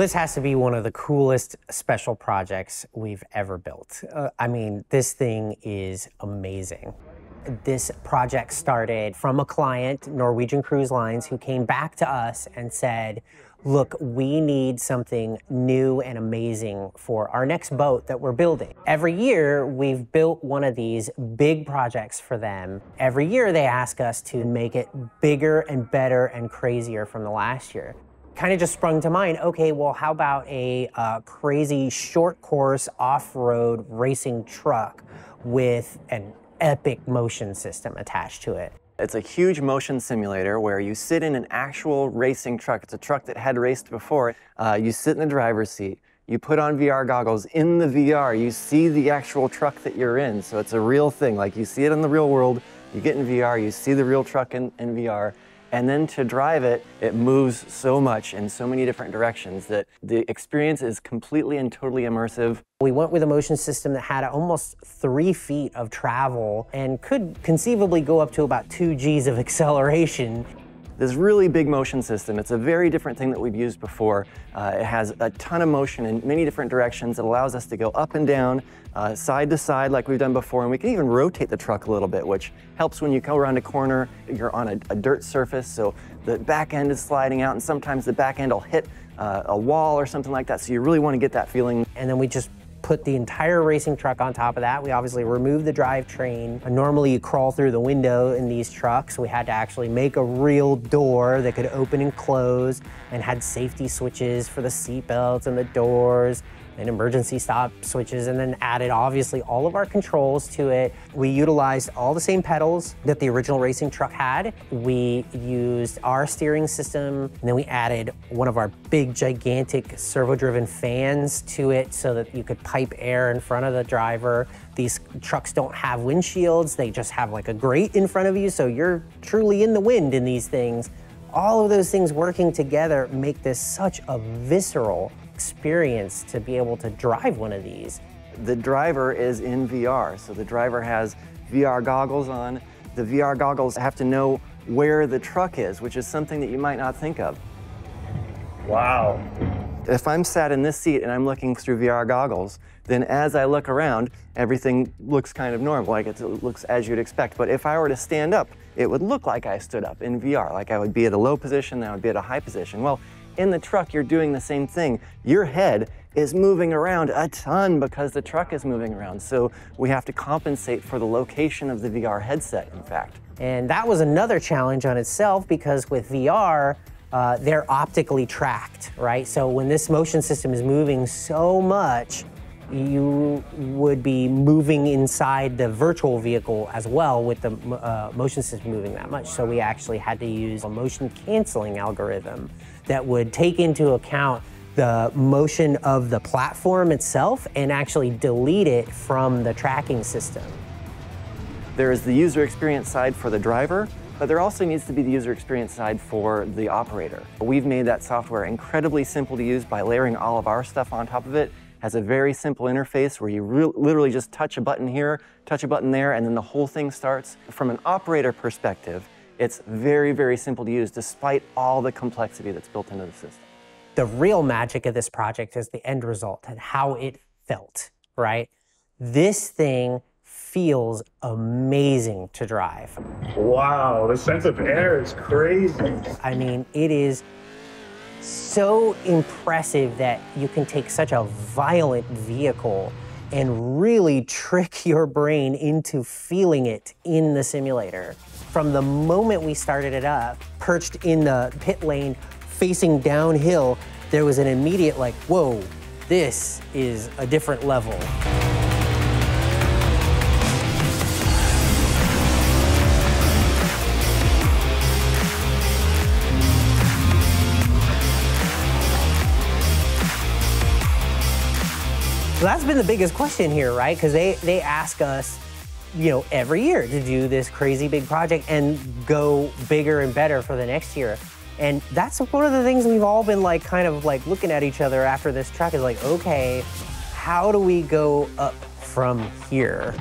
this has to be one of the coolest special projects we've ever built. I mean, this thing is amazing. This project started from a client, Norwegian Cruise Lines, who came back to us and said, look, we need something new and amazing for our next boat that we're building. Every year, we've built one of these big projects for them. Every year, they ask us to make it bigger and better and crazier from the last year. Kind of just sprung to mind, okay, well, how about a crazy short course off-road racing truck with an epic motion system attached to it? It's a huge motion simulator where you sit in an actual racing truck. It's a truck that had raced before. You sit in the driver's seat. You put on VR goggles. In the VR, you see the actual truck that you're in. So it's a real thing. Like you see it in the real world, you get in VR, you see the real truck in VR. And then to drive it, it moves so much in so many different directions that the experience is completely and totally immersive. We went with a motion system that had almost 3 feet of travel and could conceivably go up to about 2 Gs of acceleration. This really big motion system, it's a very different thing that we've used before. It has a ton of motion in many different directions. It allows us to go up and down, side to side like we've done before, and we can even rotate the truck a little bit, which helps when you go around a corner, you're on a dirt surface, so the back end is sliding out, and sometimes the back end will hit a wall or something like that, so you really want to get that feeling. And then we just put the entire racing truck on top of that. We obviously removed the drivetrain. Normally you crawl through the window in these trucks. We had to actually make a real door that could open and close and had safety switches for the seat belts and the doors and emergency stop switches, and then added obviously all of our controls to it. We utilized all the same pedals that the original racing truck had. We used our steering system, and then we added one of our big gigantic servo-driven fans to it so that you could pipe air in front of the driver. These trucks don't have windshields, they just have like a grate in front of you, so you're truly in the wind in these things. All of those things working together make this such a visceral experience to be able to drive one of these. The driver is in VR, so the driver has VR goggles on. The VR goggles have to know where the truck is, which is something that you might not think of. Wow. If I'm sat in this seat and I'm looking through VR goggles, then as I look around, everything looks kind of normal, like it looks as you'd expect. But if I were to stand up, it would look like I stood up in VR, like I would be at a low position, then I would be at a high position. Well, in the truck, you're doing the same thing. Your head is moving around a ton because the truck is moving around. So we have to compensate for the location of the VR headset, in fact. And that was another challenge on itself because with VR, they're optically tracked, right? So when this motion system is moving so much, you would be moving inside the virtual vehicle as well with the motion system moving that much. So we actually had to use a motion canceling algorithm that would take into account the motion of the platform itself and actually delete it from the tracking system. There is the user experience side for the driver, but there also needs to be the user experience side for the operator. We've made that software incredibly simple to use by layering all of our stuff on top of it. It has a very simple interface where you literally just touch a button here, touch a button there, and then the whole thing starts. From an operator perspective, it's very, very simple to use despite all the complexity that's built into the system. The real magic of this project is the end result and how it felt, right? This thing feels amazing to drive. Wow, the sense of air is crazy. I mean, it is so impressive that you can take such a violent vehicle and really trick your brain into feeling it in the simulator. From the moment we started it up, perched in the pit lane, facing downhill, there was an immediate like, whoa, this is a different level. So that's been the biggest question here, right? Because they ask us, you know, every year to do this crazy big project and go bigger and better for the next year. And that's one of the things we've all been like, kind of like looking at each other after this track is like, okay, how do we go up from here?